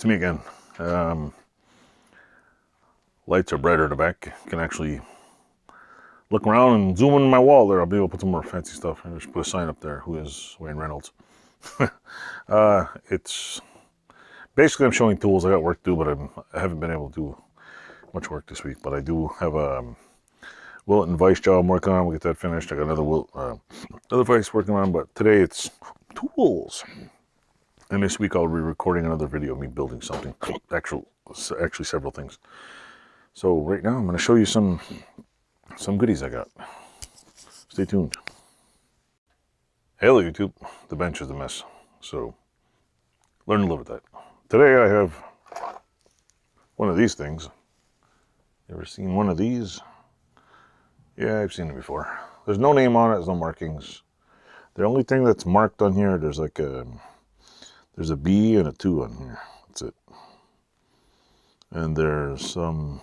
to me again. Lights are brighter in the back. You can actually look around and zoom in my wall there. I'll be able to put some more fancy stuff. I just put a sign up there. Who is Wayne Reynolds? It's basically I'm showing tools. I got work to do, but I haven't been able to do much work this week. But I do have a Willet and Vice job I'm working on. We'll get that finished. I got another Vice working on, but today it's tools. And this week I'll be recording another video of me building something. Actually several things. So right now I'm going to show you some goodies I got. Stay tuned. Hello YouTube. The bench is a mess. So learn to live with that. Today I have one of these things. You ever seen one of these? Yeah, I've seen it before. There's no name on it, there's no markings. The only thing that's marked on here, there's a B and a 2 on here. That's it. And there's some,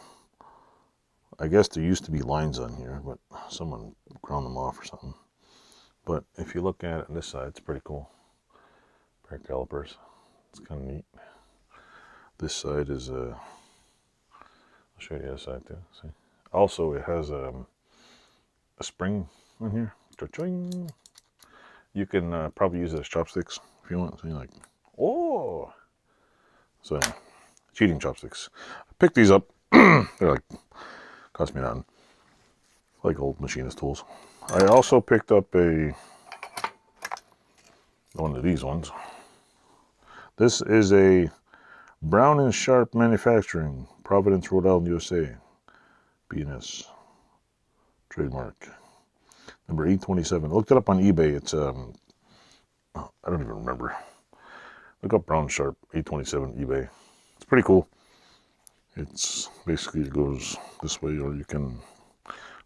I guess there used to be lines on here, but someone ground them off or something. But if you look at it on this side, it's pretty cool. Pair of calipers. It's kind of neat. This side is I'll show you the other side too. See? Also, it has a spring on here. Cha-ching. You can probably use it as chopsticks if you want. So you're like, oh! So, cheating chopsticks. I picked these up. They're like, cost me nothing. Like old machinist tools. I also picked up one of these ones. This is a Brown & Sharp Manufacturing, Providence, Rhode Island, USA. BNS. Trademark. Number 827. I looked it up on eBay. It's, I don't even remember. Look up Brown & Sharp 827 eBay. It's pretty cool. It's basically, it goes this way, or you can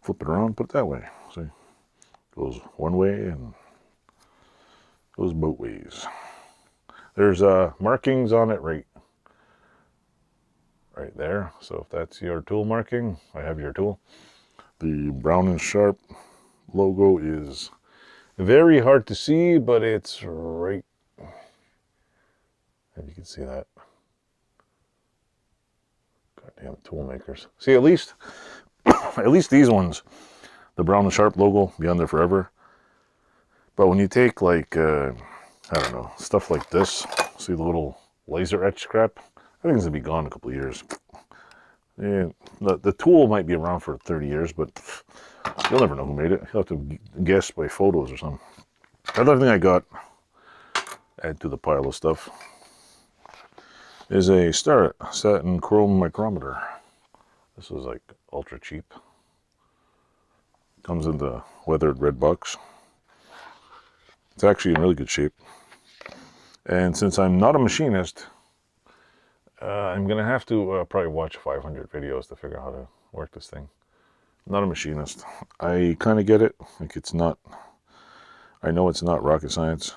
flip it around, put it that way. See? It goes one way and goes both ways. There's markings on it right there. So if that's your tool marking, I have your tool. The Brown & Sharp logo is very hard to see, but it's right. If you can see that. Goddamn tool makers. See, at least these ones, the Brown & Sharp logo, be on there forever. But when you take like, I don't know, stuff like this, see the little laser etch crap? I think it's gonna be gone in a couple of years. Yeah, the tool might be around for 30 years, but you'll never know who made it. You'll have to guess by photos or something. Another thing I got, add to the pile of stuff, is a Starrett satin chrome micrometer. This was like ultra cheap. Comes in the weathered red box. It's actually in really good shape. And since I'm not a machinist, I'm going to have to probably watch 500 videos to figure out how to work this thing. I'm not a machinist. I kind of get it. Like it's not, I know it's not rocket science,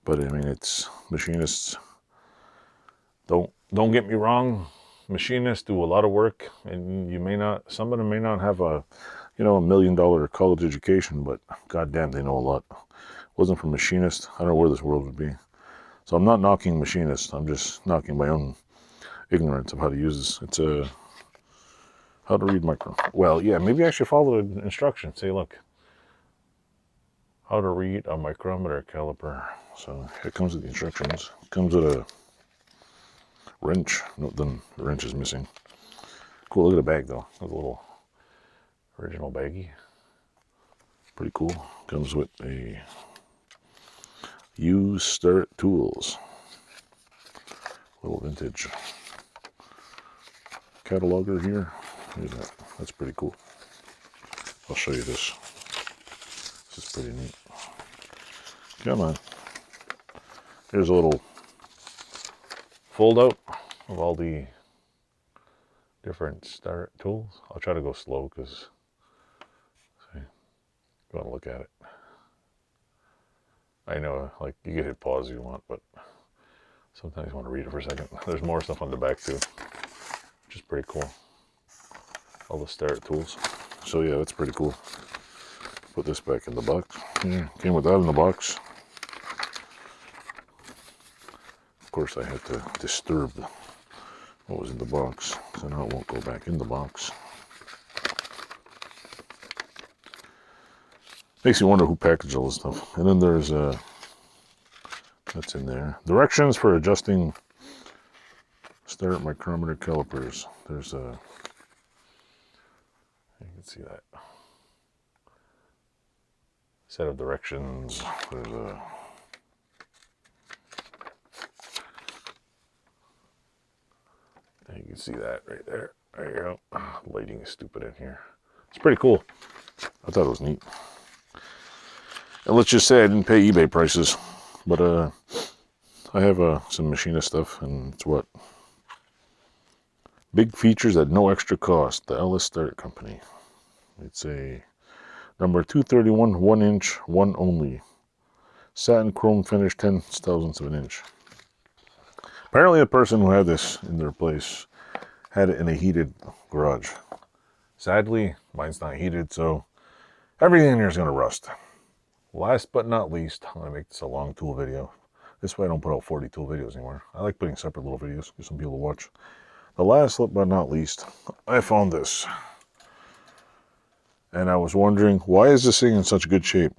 but I mean, it's machinists. Don't get me wrong. Machinists do a lot of work, and some of them may not have a $1 million college education, but goddamn, they know a lot. Wasn't for machinists, I don't know where this world would be. So I'm not knocking machinists. I'm just knocking my own ignorance of how to use this. It's how to read micro. Well, yeah, maybe I should follow the instructions. Say, look, how to read a micrometer caliper. So it comes with the instructions. It comes with a wrench. No, then the wrench is missing. Cool. Look at the bag though. There's a little original baggie. Pretty cool. Comes with a used Starrett tools. Little vintage cataloger here. Look at that. That's pretty cool. I'll show you this. This is pretty neat. Come on. Here's a little fold out of all the different Starrett tools. I'll try to go slow because you want to look at it. I know, like, you can hit pause if you want, but sometimes you want to read it for a second. There's more stuff on the back too, which is pretty cool. All the Starrett tools. So yeah, that's pretty cool. Put this back in the box. Yeah, came with that in the box. course I had to disturb what was in the box, so now it won't go back in the box. Makes you wonder who packaged all this stuff. And then there's that's in there. Directions for adjusting start micrometer calipers. There's a, you can see that. Set of directions. There's a, you can see that right there. There you go. Lighting is stupid in here. It's pretty cool. I thought it was neat. And let's just say I didn't pay eBay prices, but I have some machinist stuff, and it's what? Big features at no extra cost. The Ellis Start Company. It's a number 231, 1-inch, one only. Satin chrome finish, 0.10 of an inch. Apparently the person who had this in their place had it in a heated garage. Sadly, mine's not heated, so everything in here is going to rust. Last but not least, I'm going to make this a long tool video. This way I don't put out 40 tool videos anymore. I like putting separate little videos for some people to watch. The last but not least, I found this. And I was wondering, why is this thing in such good shape?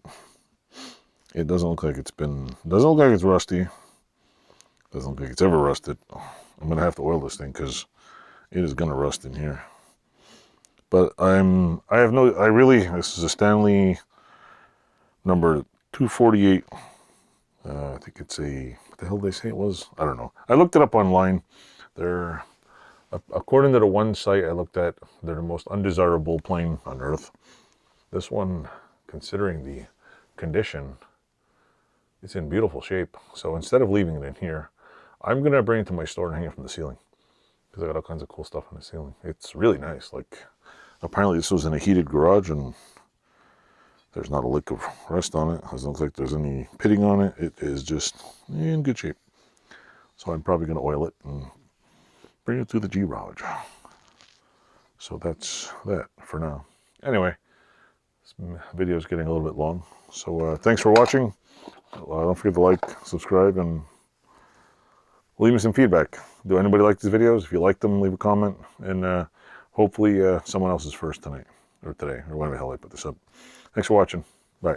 It doesn't look like doesn't look like it's rusty. Doesn't look like it's ever rusted. I'm going to have to oil this thing because it is going to rust in here. But this is a Stanley number 248. I think it's what the hell did they say it was? I don't know. I looked it up online. They're, according to the one site I looked at, they're the most undesirable plane on Earth. This one, considering the condition, it's in beautiful shape. So instead of leaving it in here, I'm going to bring it to my store and hang it from the ceiling. Because I got all kinds of cool stuff on the ceiling. It's really nice. Like, apparently this was in a heated garage and there's not a lick of rust on it. It doesn't look like there's any pitting on it. It is just in good shape. So I'm probably going to oil it and bring it to the garage. So that's that for now. Anyway, this video is getting a little bit long. So thanks for watching. Don't forget to like, subscribe, and leave me some feedback. Do anybody like these videos? If you like them, leave a comment. And hopefully someone else is first tonight, or today, or whenever the hell I put this up. Thanks for watching. Bye.